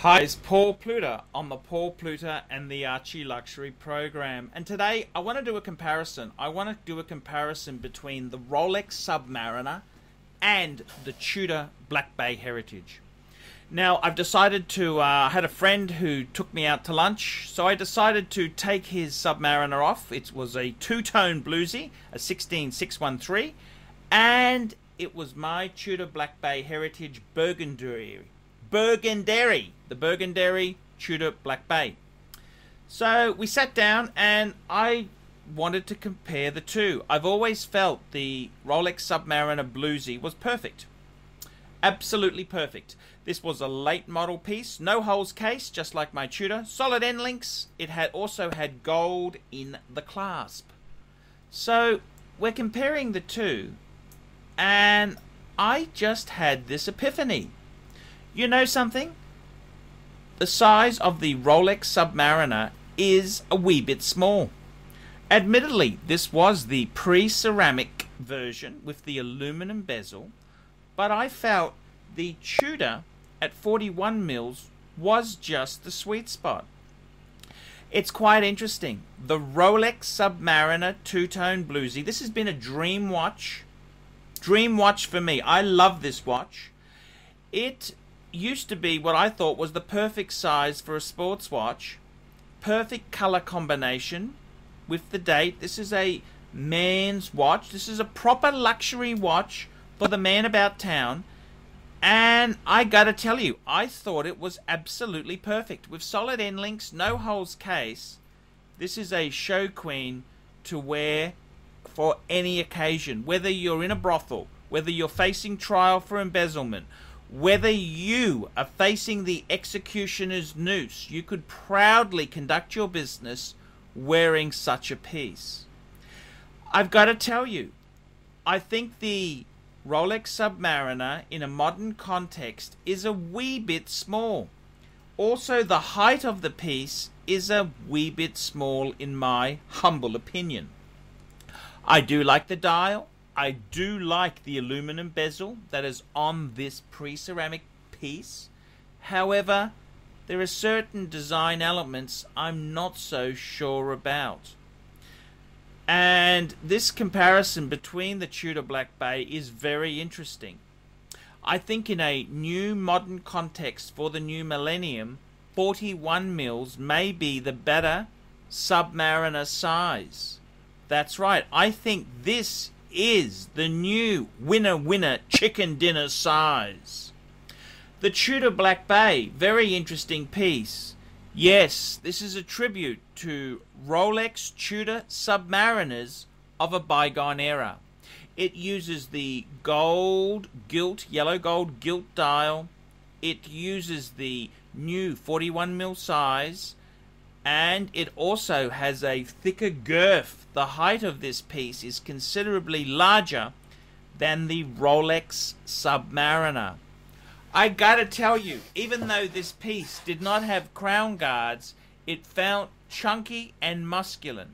Hi, it's Paul Pluter on the Paul Pluter and the ArchieLuxury program. And today I want to do a comparison. I want to do a comparison between the Rolex Submariner and the Tudor Black Bay Heritage. Now I've decided to, I had a friend who took me out to lunch, so I decided to take his Submariner off. It was a two-tone bluesy, a 16613, and it was my Tudor Black Bay Heritage Burgundy, the Burgundy Tudor Black Bay. So we sat down and I wanted to compare the two. I've always felt the Rolex Submariner Bluesy was perfect. Absolutely perfect. This was a late model piece, no holes case, just like my Tudor. Solid end links. It had also had gold in the clasp. So we're comparing the two, and I just had this epiphany. You know something? The size of the Rolex Submariner is a wee bit small. Admittedly, this was the pre-ceramic version with the aluminum bezel, but I felt the Tudor at 41 mils was just the sweet spot. It's quite interesting. The Rolex Submariner two-tone bluesy. This has been a dream watch. Dream watch for me. I love this watch. It used to be what I thought was the perfect size for a sports watch. Perfect color combination with the date. This is a man's watch. This is a proper luxury watch for the man about town. And I gotta tell you, I thought it was absolutely perfect. With solid end links, no holes case, this is a show queen to wear for any occasion. Whether you're in a brothel, whether you're facing trial for embezzlement, whether you are facing the executioner's noose, you could proudly conduct your business wearing such a piece. I've got to tell you, I think the Rolex Submariner in a modern context is a wee bit small. Also, the height of the piece is a wee bit small in my humble opinion. I do like the dial. I do like the aluminum bezel that is on this pre-ceramic piece. However, there are certain design elements I'm not so sure about. And this comparison between the Tudor Black Bay is very interesting. I think in a new modern context for the new millennium, 41 mils may be the better Submariner size. That's right. I think this is the new winner chicken dinner size. The Tudor Black Bay, very interesting piece. Yes, this is a tribute to Rolex Tudor Submariners of a bygone era. It uses the gold gilt, yellow gold gilt dial. It uses the new 41mm size, and it also has a thicker girth. The height of this piece is considerably larger than the Rolex Submariner. I gotta tell you, even though this piece did not have crown guards, it felt chunky and muscular.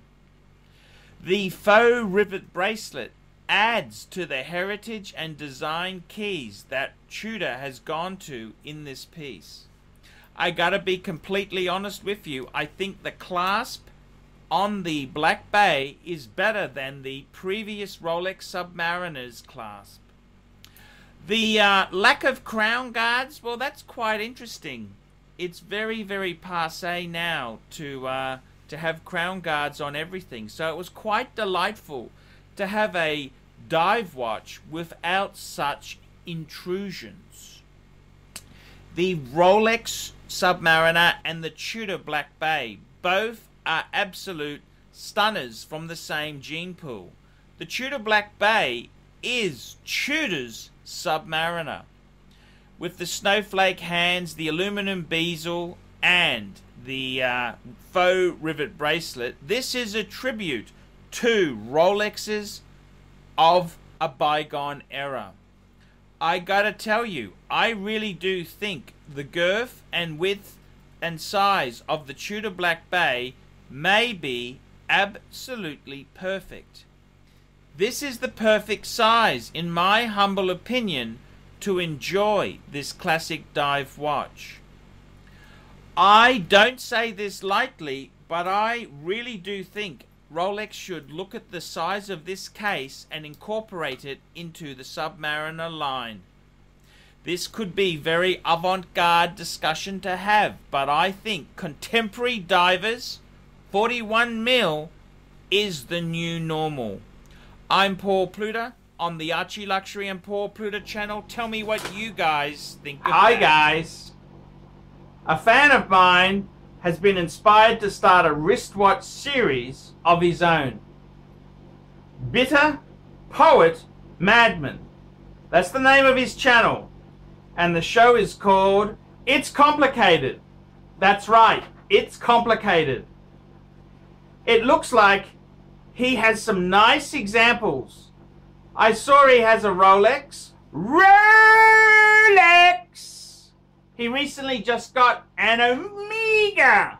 The faux rivet bracelet adds to the heritage and design keys that Tudor has gone to in this piece. I gotta be completely honest with you, I think the clasp on the Black Bay is better than the previous Rolex Submariner's clasp. The lack of crown guards, well, that's quite interesting. It's very, very passé now to have crown guards on everything. So it was quite delightful to have a dive watch without such intrusions. The Rolex Submariner and the Tudor Black Bay both are absolute stunners from the same gene pool. The Tudor Black Bay is Tudor's Submariner. With the snowflake hands, the aluminum bezel, and the faux rivet bracelet, this is a tribute to Rolexes of a bygone era. I gotta tell you, I really do think the girth and width and size of the Tudor Black Bay may be absolutely perfect. This is the perfect size, in my humble opinion, to enjoy this classic dive watch. I don't say this lightly, but I really do think Rolex should look at the size of this case and incorporate it into the Submariner line. This could be very avant-garde discussion to have, but I think contemporary divers, 41mm, is the new normal. I'm Paul Pluta on the ArchieLuxury and Paul Pluta channel. Tell me what you guys think of Hi that. guys. A fan of mine has been inspired to start a wristwatch series of his own. Bitter Poet Madman. That's the name of his channel. And the show is called It's Complicated. That's right, it's complicated. It looks like he has some nice examples. I saw he has a Rolex. He recently just got an Omega.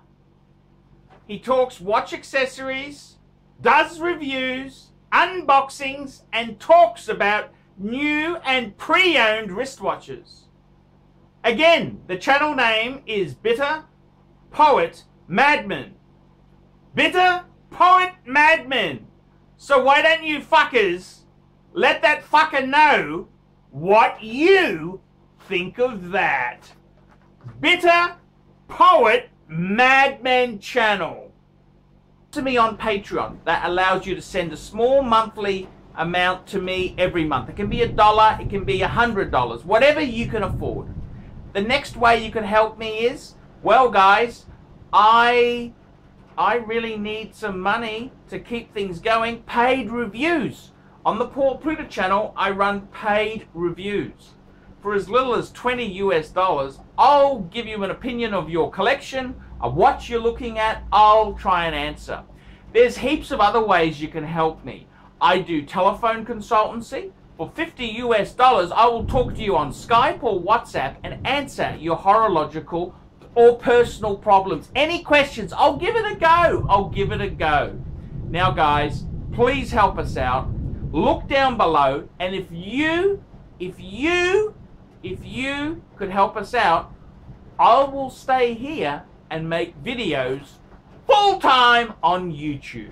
He talks watch accessories, does reviews, unboxings, and talks about new and pre-owned wristwatches. Again, the channel name is Bitter Poet Madman. Bitter Poet Madman. So why don't you fuckers let that fucker know what you think of that? Bitter Poet Madman channel. To me on Patreon, that allows you to send a small monthly amount to me every month. It can be $1, it can be $100, whatever you can afford. The next way you can help me is, well guys, I really need some money to keep things going. Paid reviews. On the Paul Pluta channel, I run paid reviews. For as little as $20 US, I'll give you an opinion of your collection, of what you're looking at. I'll try and answer. There's heaps of other ways you can help me. I do telephone consultancy. For $50 US, I will talk to you on Skype or WhatsApp and answer your horological or personal problems. Any questions, I'll give it a go. I'll give it a go. Now guys, please help us out. Look down below, and if you could help us out, I will stay here and make videos full time on YouTube.